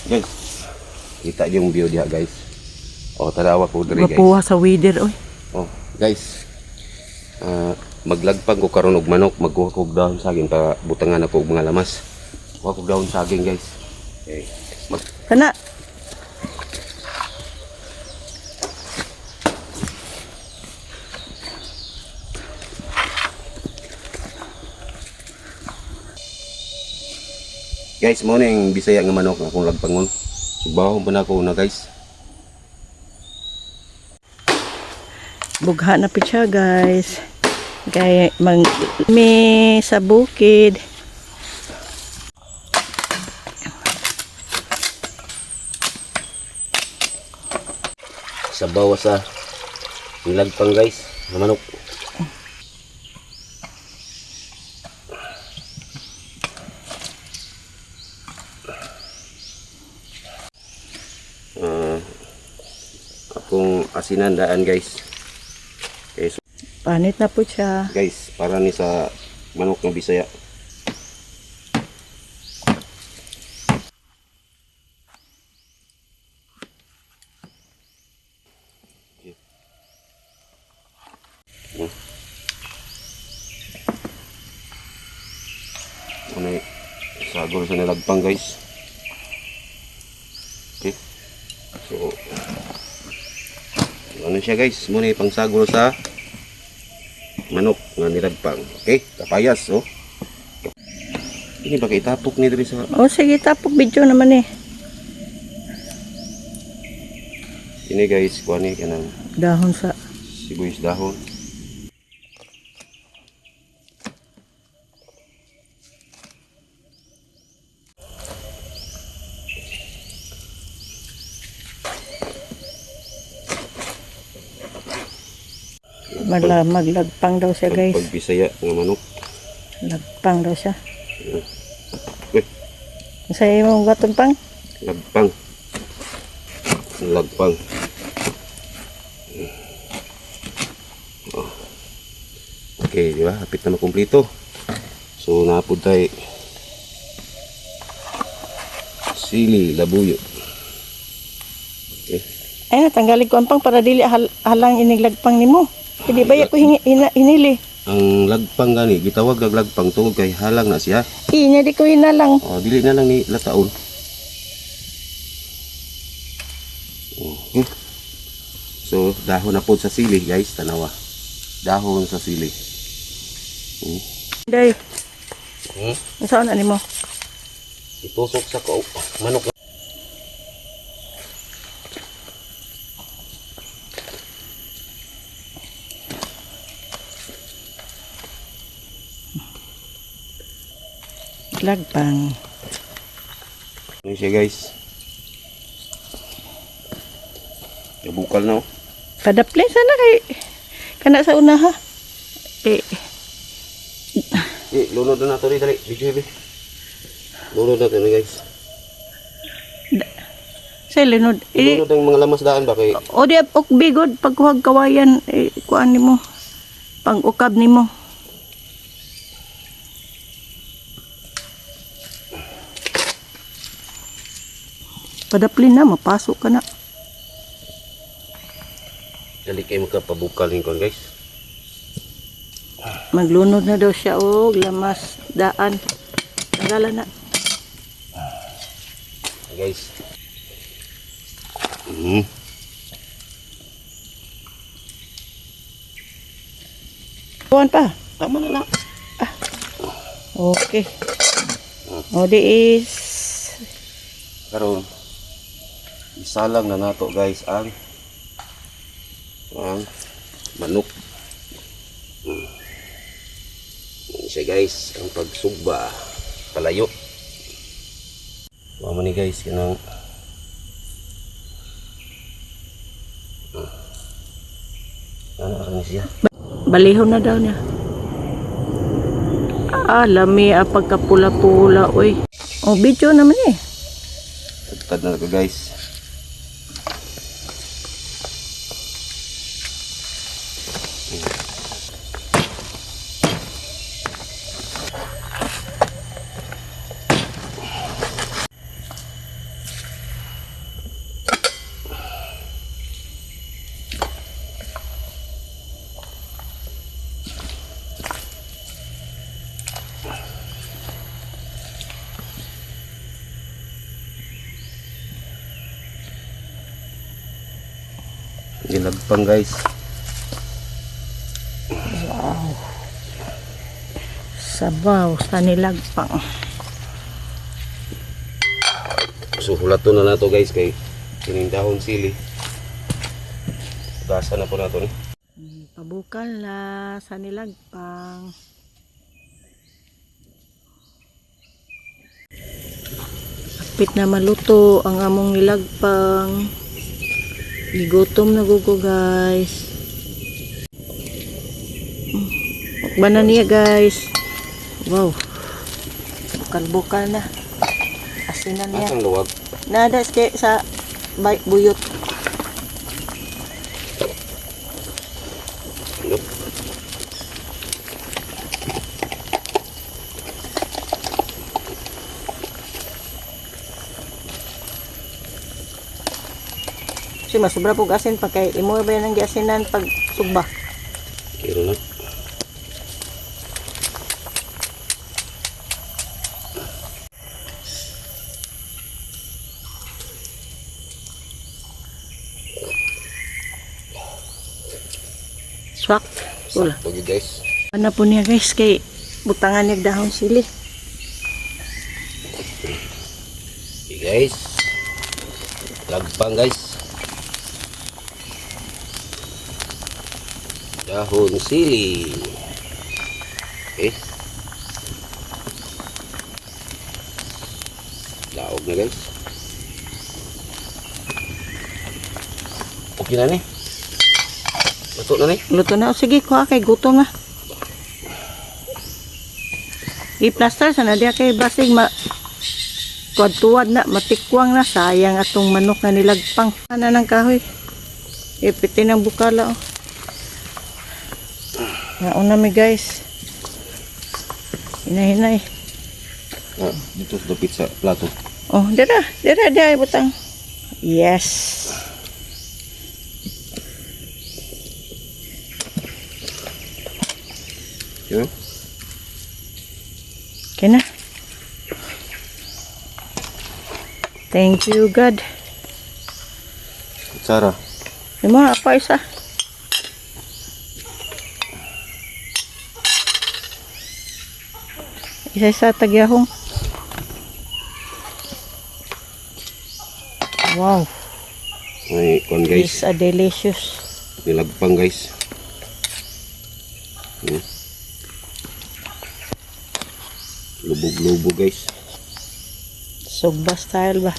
Guys, kita yung view diha guys. Oh, tanawa ko diri guys. Gapuha sa weather oy. Oh, guys. Maglagpag ko karon og manok, magkuha ko og dahon saging para butangan ako og mga lamas. Kuha ko dahon saging guys. Okay. Kana. Guys, mo ning Bisaya nga manok nga akong lagpangon. Subahon pa na ako na guys. Bugha na pud siya guys. Kaya mi sa bukid. Sa bawas sa nilagpang guys, nga manok. Akong asinandaan guys. Okay, so, Panit na po siya. guys, para ni sa manok ng Bisaya. Okay. Ano sagol sa nilagpang guys. Okay. So ano siya guys, muna yung pangsagol sa manok nga nilagpang. Okay, kapayas oh. Ini ba kay tapok ni diri sa Oh sige, tapok video naman eh. ini guys, kuha ni kanang Dahon sa sibuyas dahon. maglagpang daw siya guys. Pag Bisaya nga manok. Lagpang daw siya. Eh, Sa imong gatong pang? lagpang. Lagpang. Oh. Okay, di ba? Hapit na makumpleto. So, napod tayo sili, labuyo. Okay. Ay natanggalin ko ang pang para dili halang iniglagpang nimo. Hindi ba ako hinili? Ang lagpang gani, gitawag ang lagpang tungod kay halang na siya. Inya di ko hinalang. Oh, dili na lang ni lataon. Okay. So, dahon na po sa sili, guys, tanawa. Dahon sa sili. Day, Hmm? saan na nimo? Itusok sa manok. Lagpang. Ano siya, guys? Nabukal na, oh. Padaplay sana kay kana sa una ha. Lunod na nato dali. Video, baby. Lunod na ito, guys. Sa linod. Lunod ang mga lamas daan ba kay... O di ok bigod pagkuhag kawayan kuan nimo. Pang ukab nimo. Padaplin na mapasok ka na. Dali kayo magkapabukal rin kon, guys. Maglunod na daw siya og lamas daan. Tanggalan na. Guys. Kuan pa. Tama na lang. Okay. O di is Karon isalang na nato, guys, ang manok. Yan siya, guys, ang pagsugba palayo. Mama ni, guys, kanang ano ka siya. balihon na daw niya. Lami pagkapula-pula oy. O video naman eh. Tagtad na ko, guys. Nilagpang guys. Sabaw sa nilagpang. So hulaton na nato guys kay kining dahon sili. Gasa na po nato ni. Pabukal na sa nilagpang. Apit na maluto ang among nilagpang. Gigutom na gugo guys. Mukbang na niya guys. Wow. Bukal-bukal na. Asinan niya. Asang luwag. Nada sa buyot. Look. Si masubra pug asin pa kay imo ba nang giasinan pag sugba. Kiro na. Swak. Wala. Sakto gyud guys. Ano po niya guys kay butangan niya dahon sili. Okay guys. Lagpang guys. Dahon sili. Okay. Laog na guys. Okay na ni. Luto na ni. Luto na. O, sige, kuha kay gutom na. I-plaster sana diya kay basig tuwad-tuwad na, matikwang na. Sayang atong manok na nilagpang. Ano ng kahoy? Ipitin ang bukala. Oh. Nauna mi guys. Hinay-hinay. Ah, dito sa dapit sa plato. Oh, dira butang. Yes. Yun. Okay na. Thank you, God. Sarah. Yung mga apa isa. Isa-isa tagyahong. Wow. May kon guys. This is delicious. Nilagpang guys. Lubog-lubog guys. Sugba style ba?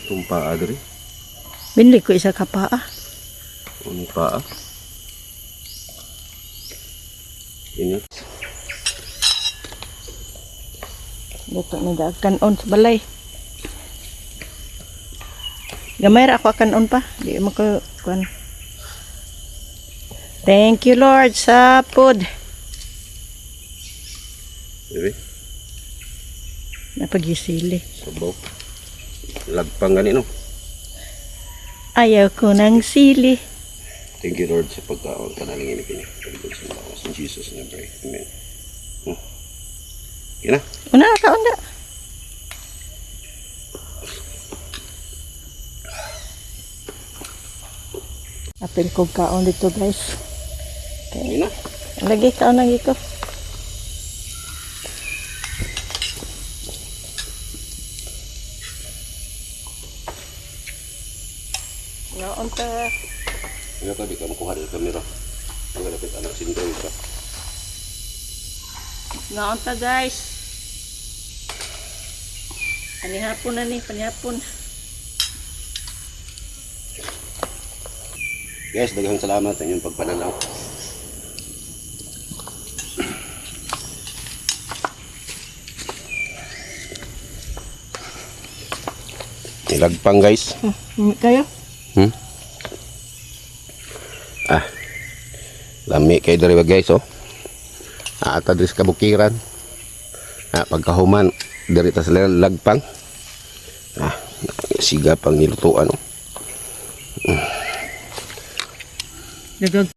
Itong paa diri. Binili ko isa ka paa. Ang paa. Ini. Dito na dagkan on sa balay. Gamay ra ako kanon pa. Di mo ko kuan. Thank you Lord sa food. Diri. Napagisili. Sabaw. Lagpang gani no. Ayaw ko ng sili. Thank you Lord sa pagkaon kanalingin ni kini. In Jesus name pray. Amen. Yan na. Una ka onda. Apil ko kaon dito guys. Okay. Yan na. Lagi kaon lagi ko. Ngaon ta. Ano ka di ka makuha ng kamera. Ang lapit anak sindol ka. Ngaon ta guys. Panihapon na ni, panihapon. Guys, daghang salamat sa inyong pagpananaw. Nilagpang guys. Kayo? Lami kay diri guys oh. Ata diri sa kabukiran. Pagkahuman diri ta sa lagpang. Siga pang nilutuan oh. Dagag